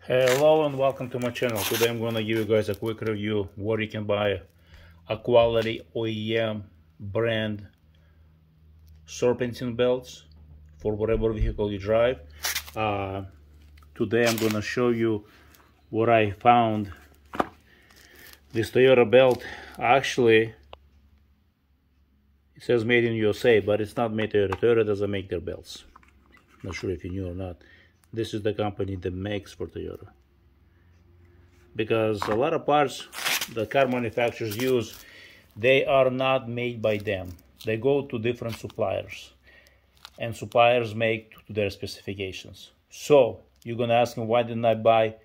Hello and welcome to my channel. Today I'm going to give you guys a quick review where you can buy a quality OEM brand serpentine belts for whatever vehicle you drive. Today I'm going to show you where I found this Toyota belt. Actually, it says made in USA, but it's not made Toyota. Toyota doesn't make their belts. Not sure if you knew or not. This is the company that makes for Toyota. Because a lot of parts the car manufacturers use, they are not made by them. They go to different suppliers. And suppliers make to their specifications. So, you're going to ask me, why didn't I buy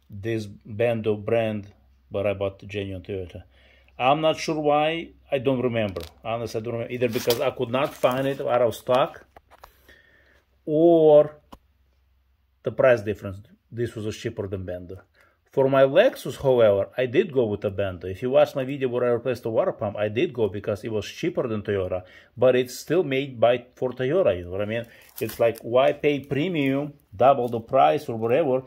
this Bento brand, but I bought the genuine Toyota? I'm not sure why. I don't remember. Honestly, I don't remember. Either because I could not find it out of stock, or the price difference. This was cheaper than Bento. For my Lexus, however, I did go with the Bento. If you watch my video where I replaced the water pump, I did go because it was cheaper than Toyota, but it's still made for Toyota, you know what I mean? It's like, why pay premium, double the price or whatever,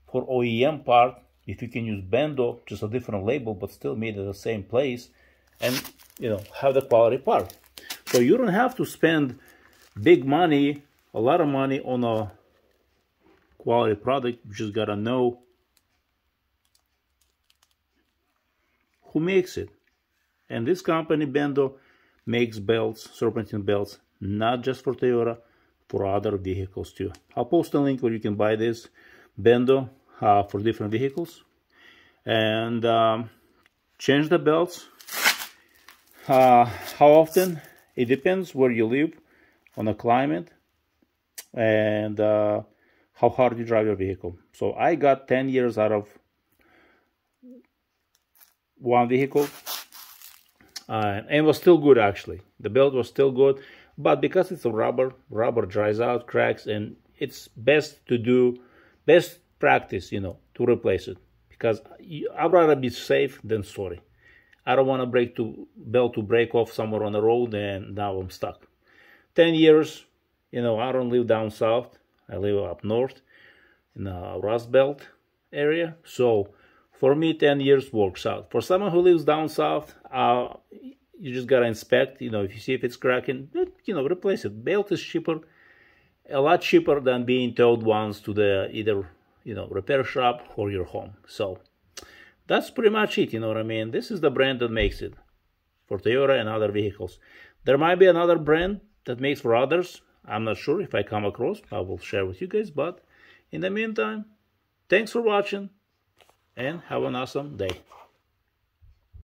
for OEM part, if you can use Bento, just a different label, but still made at the same place, and, you know, have the quality part. So you don't have to spend big money, a lot of money on a quality product. You just gotta know who makes it. And this company, Bento, makes belts, serpentine belts, not just for Toyota, for other vehicles too. I'll post a link where you can buy this Bento for different vehicles. And change the belts. How often? It depends where you live, on the climate, and how hard you drive your vehicle. So I got 10 years out of one vehicle, and it was still good actually. The belt was still good, but because it's a rubber dries out, cracks, and it's best practice, you know, to replace it, because I'd rather be safe than sorry. I don't want to belt to break off somewhere on the road and now I'm stuck. 10 years, you know, I don't live down south. I live up north in the Rust Belt area. So for me, 10 years works out. For someone who lives down south, you just gotta inspect. You know, if you see if it's cracking, you know, replace it. Belt is cheaper, a lot cheaper than being towed once to the either, you know, repair shop or your home. So that's pretty much it, you know what I mean? This is the brand that makes it for Toyota and other vehicles. There might be another brand that makes for others. I'm not sure. If I come across, I will share with you guys. But in the meantime, thanks for watching and have an awesome day.